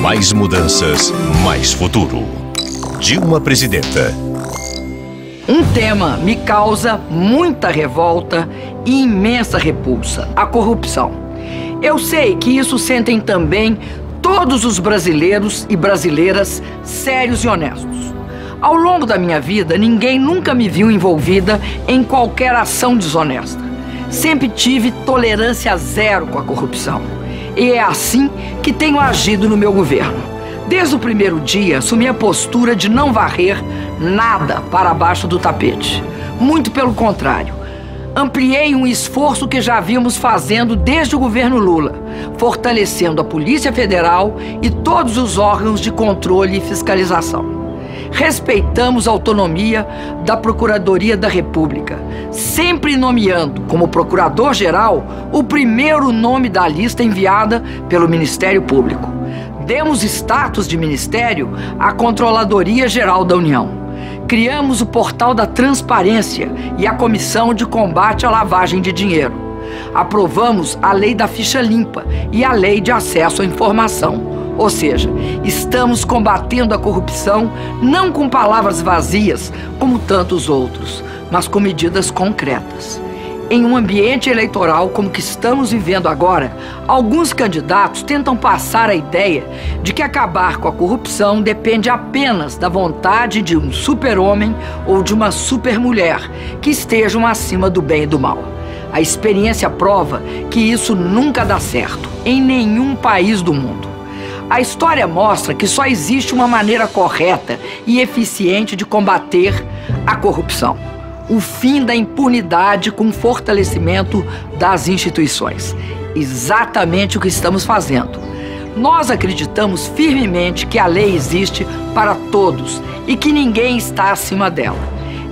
Mais mudanças, mais futuro. Dilma Presidenta. Um tema me causa muita revolta e imensa repulsa: a corrupção. Eu sei que isso sentem também todos os brasileiros e brasileiras sérios e honestos. Ao longo da minha vida, ninguém nunca me viu envolvida em qualquer ação desonesta. Sempre tive tolerância zero com a corrupção. E é assim que tenho agido no meu governo. Desde o primeiro dia, assumi a postura de não varrer nada para baixo do tapete. Muito pelo contrário. Ampliei um esforço que já vimos fazendo desde o governo Lula, fortalecendo a Polícia Federal e todos os órgãos de controle e fiscalização. Respeitamos a autonomia da Procuradoria da República, sempre nomeando como Procurador-Geral o primeiro nome da lista enviada pelo Ministério Público. Demos status de Ministério à Controladoria Geral da União. Criamos o Portal da Transparência e a Comissão de Combate à Lavagem de Dinheiro. Aprovamos a Lei da Ficha Limpa e a Lei de Acesso à Informação. Ou seja, estamos combatendo a corrupção não com palavras vazias, como tantos outros, mas com medidas concretas. Em um ambiente eleitoral como que estamos vivendo agora, alguns candidatos tentam passar a ideia de que acabar com a corrupção depende apenas da vontade de um super-homem ou de uma super-mulher que estejam acima do bem e do mal. A experiência prova que isso nunca dá certo, em nenhum país do mundo. A história mostra que só existe uma maneira correta e eficiente de combater a corrupção: o fim da impunidade com fortalecimento das instituições. Exatamente o que estamos fazendo. Nós acreditamos firmemente que a lei existe para todos e que ninguém está acima dela.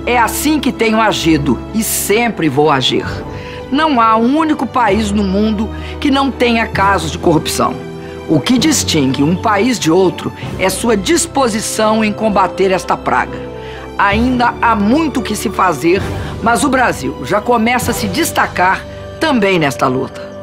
É assim que tenho agido e sempre vou agir. Não há um único país no mundo que não tenha casos de corrupção. O que distingue um país de outro é sua disposição em combater esta praga. Ainda há muito o que se fazer, mas o Brasil já começa a se destacar também nesta luta.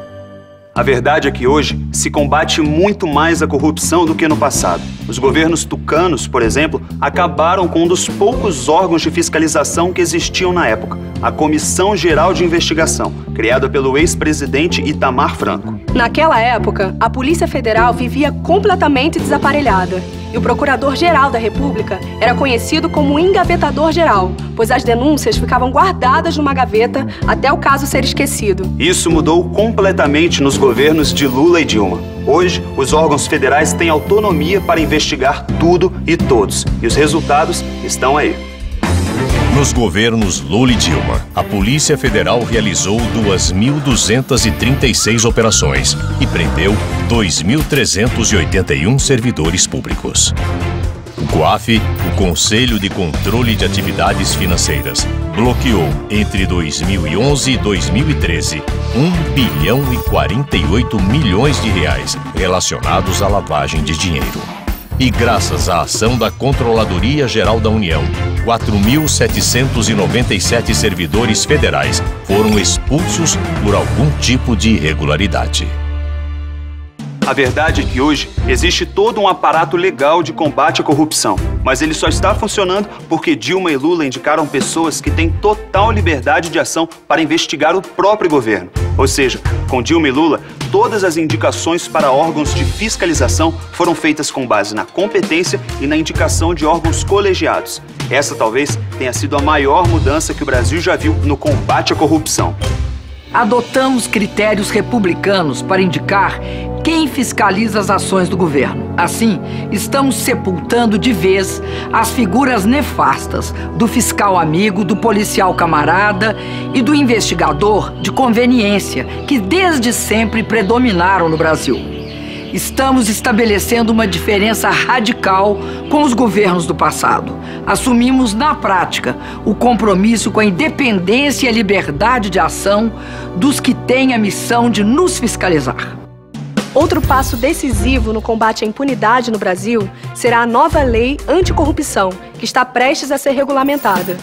A verdade é que hoje se combate muito mais a corrupção do que no passado. Os governos tucanos, por exemplo, acabaram com um dos poucos órgãos de fiscalização que existiam na época, a Comissão Geral de Investigação, criada pelo ex-presidente Itamar Franco. Naquela época, a Polícia Federal vivia completamente desaparelhada. E o Procurador-Geral da República era conhecido como engavetador-geral, pois as denúncias ficavam guardadas numa gaveta até o caso ser esquecido. Isso mudou completamente nos governos de Lula e Dilma. Hoje, os órgãos federais têm autonomia para investigar tudo e todos. E os resultados estão aí. Nos governos Lula e Dilma, a Polícia Federal realizou 2.236 operações e prendeu 2.381 servidores públicos. O COAF, o Conselho de Controle de Atividades Financeiras, bloqueou entre 2011 e 2013 1,48 bilhão de reais relacionados à lavagem de dinheiro. E graças à ação da Controladoria Geral da União, 4.797 servidores federais foram expulsos por algum tipo de irregularidade. A verdade é que hoje existe todo um aparato legal de combate à corrupção, mas ele só está funcionando porque Dilma e Lula indicaram pessoas que têm total liberdade de ação para investigar o próprio governo. Ou seja, com Dilma e Lula, todas as indicações para órgãos de fiscalização foram feitas com base na competência e na indicação de órgãos colegiados. Essa talvez tenha sido a maior mudança que o Brasil já viu no combate à corrupção. Adotamos critérios republicanos para indicar quem fiscaliza as ações do governo. Assim, estamos sepultando de vez as figuras nefastas do fiscal amigo, do policial camarada e do investigador de conveniência, que desde sempre predominaram no Brasil. Estamos estabelecendo uma diferença radical com os governos do passado. Assumimos, na prática, o compromisso com a independência e a liberdade de ação dos que têm a missão de nos fiscalizar. Outro passo decisivo no combate à impunidade no Brasil será a nova lei anticorrupção, que está prestes a ser regulamentada.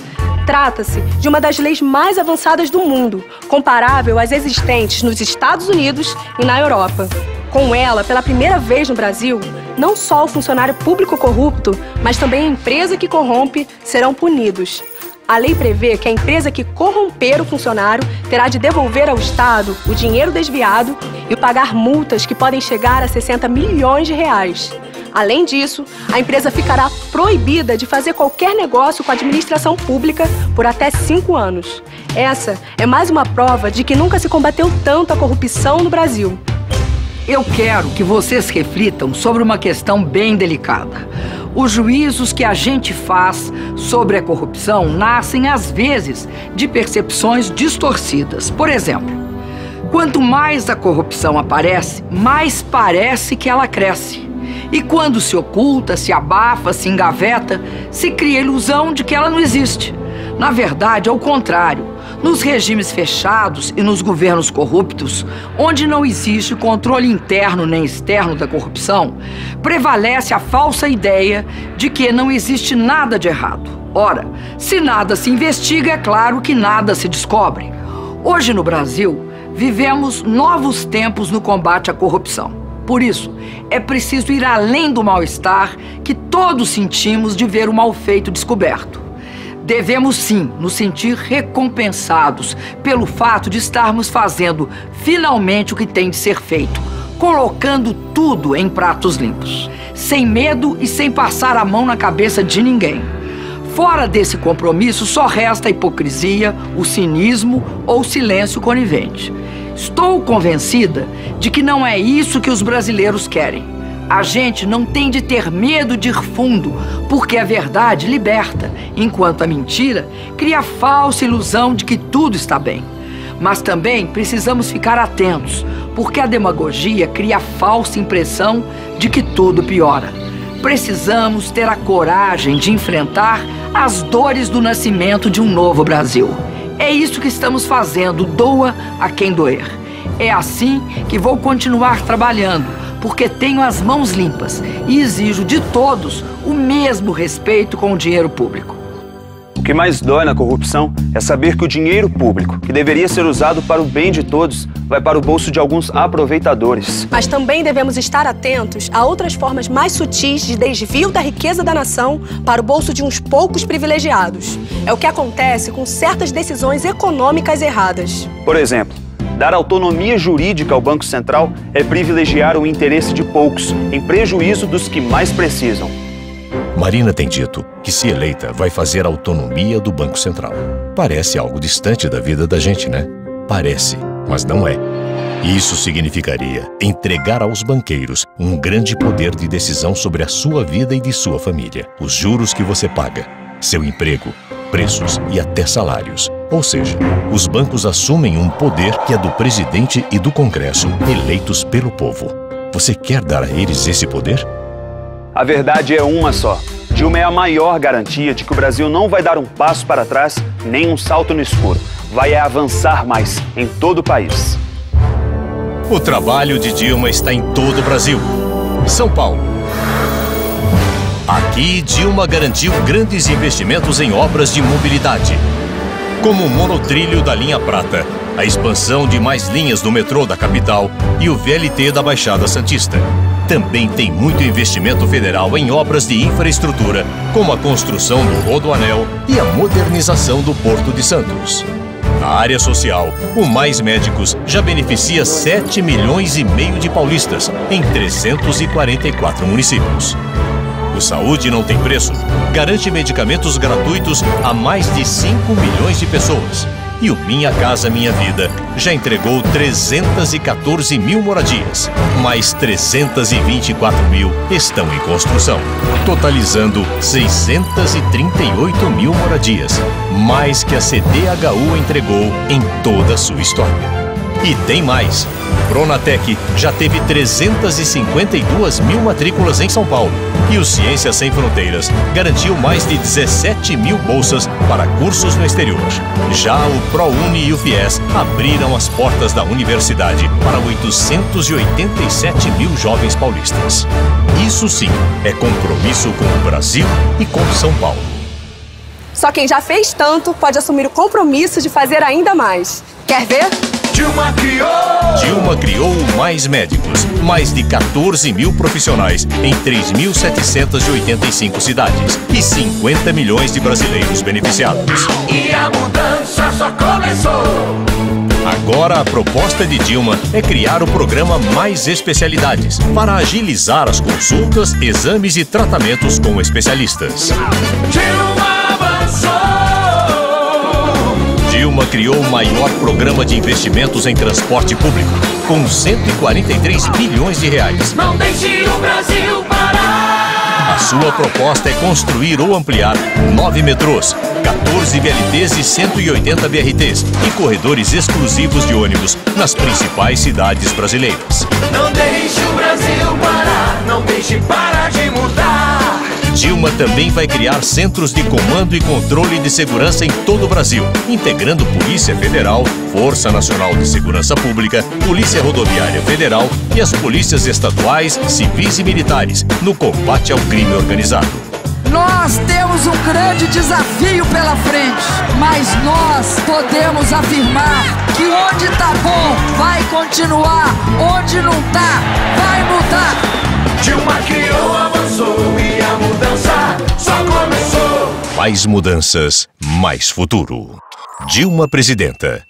Trata-se de uma das leis mais avançadas do mundo, comparável às existentes nos Estados Unidos e na Europa. Com ela, pela primeira vez no Brasil, não só o funcionário público corrupto, mas também a empresa que corrompe serão punidos. A lei prevê que a empresa que corromper o funcionário terá de devolver ao Estado o dinheiro desviado e pagar multas que podem chegar a 60 milhões de reais. Além disso, a empresa ficará proibida de fazer qualquer negócio com a administração pública por até 5 anos. Essa é mais uma prova de que nunca se combateu tanto a corrupção no Brasil. Eu quero que vocês reflitam sobre uma questão bem delicada. Os juízos que a gente faz sobre a corrupção nascem, às vezes, de percepções distorcidas. Por exemplo, quanto mais a corrupção aparece, mais parece que ela cresce. E quando se oculta, se abafa, se engaveta, se cria a ilusão de que ela não existe. Na verdade, é o contrário. Nos regimes fechados e nos governos corruptos, onde não existe controle interno nem externo da corrupção, prevalece a falsa ideia de que não existe nada de errado. Ora, se nada se investiga, é claro que nada se descobre. Hoje no Brasil, vivemos novos tempos no combate à corrupção. Por isso, é preciso ir além do mal-estar que todos sentimos de ver o mal feito descoberto. Devemos sim nos sentir recompensados pelo fato de estarmos fazendo finalmente o que tem de ser feito, colocando tudo em pratos limpos, sem medo e sem passar a mão na cabeça de ninguém. Fora desse compromisso só resta a hipocrisia, o cinismo ou o silêncio conivente. Estou convencida de que não é isso que os brasileiros querem. A gente não tem de ter medo de ir fundo, porque a verdade liberta, enquanto a mentira cria a falsa ilusão de que tudo está bem. Mas também precisamos ficar atentos, porque a demagogia cria a falsa impressão de que tudo piora. Precisamos ter a coragem de enfrentar as dores do nascimento de um novo Brasil. É isso que estamos fazendo, doa a quem doer. É assim que vou continuar trabalhando, porque tenho as mãos limpas e exijo de todos o mesmo respeito com o dinheiro público. O que mais dói na corrupção é saber que o dinheiro público, que deveria ser usado para o bem de todos, vai para o bolso de alguns aproveitadores. Mas também devemos estar atentos a outras formas mais sutis de desvio da riqueza da nação para o bolso de uns poucos privilegiados. É o que acontece com certas decisões econômicas erradas. Por exemplo, dar autonomia jurídica ao Banco Central é privilegiar o interesse de poucos, em prejuízo dos que mais precisam. Marina tem dito que, se eleita, vai fazer a autonomia do Banco Central. Parece algo distante da vida da gente, né? Parece, mas não é. Isso significaria entregar aos banqueiros um grande poder de decisão sobre a sua vida e de sua família. Os juros que você paga, seu emprego, preços e até salários. Ou seja, os bancos assumem um poder que é do presidente e do Congresso, eleitos pelo povo. Você quer dar a eles esse poder? A verdade é uma só. Dilma é a maior garantia de que o Brasil não vai dar um passo para trás, nem um salto no escuro. Vai avançar mais em todo o país. O trabalho de Dilma está em todo o Brasil. São Paulo. Aqui, Dilma garantiu grandes investimentos em obras de mobilidade, como o monotrilho da linha Prata, a expansão de mais linhas do metrô da capital e o VLT da Baixada Santista. Também tem muito investimento federal em obras de infraestrutura, como a construção do Rodoanel e a modernização do Porto de Santos. Na área social, o Mais Médicos já beneficia 7,5 milhões de paulistas em 344 municípios. O Saúde Não Tem Preço garante medicamentos gratuitos a mais de 5 milhões de pessoas. E o Minha Casa Minha Vida já entregou 314 mil moradias. Mais 324 mil estão em construção, totalizando 638 mil moradias, mais que a CDHU entregou em toda a sua história. E tem mais. Pronatec já teve 352 mil matrículas em São Paulo. E o Ciências Sem Fronteiras garantiu mais de 17 mil bolsas para cursos no exterior. Já o ProUni e o FIES abriram as portas da universidade para 887 mil jovens paulistas. Isso sim é compromisso com o Brasil e com São Paulo. Só quem já fez tanto pode assumir o compromisso de fazer ainda mais. Quer ver? Dilma criou mais médicos, mais de 14 mil profissionais em 3.785 cidades e 50 milhões de brasileiros beneficiados. E a mudança só começou. Agora a proposta de Dilma é criar o programa Mais Especialidades para agilizar as consultas, exames e tratamentos com especialistas. Dilma avançou. Dilma criou o maior programa de investimentos em transporte público, com 143 bilhões de reais. Não deixe o Brasil parar. A sua proposta é construir ou ampliar 9 metrôs, 14 VLTs e 180 BRTs e corredores exclusivos de ônibus nas principais cidades brasileiras. Não deixe o Brasil parar, não deixe parar de mudar. Dilma também vai criar centros de comando e controle de segurança em todo o Brasil, integrando Polícia Federal, Força Nacional de Segurança Pública, Polícia Rodoviária Federal e as polícias estaduais, civis e militares no combate ao crime organizado. Nós temos um grande desafio pela frente, mas nós podemos afirmar que onde tá bom vai continuar, onde não tá vai mudar. Dilma criou, avançou e a mudança só começou. Mais mudanças, mais futuro. Dilma Presidenta.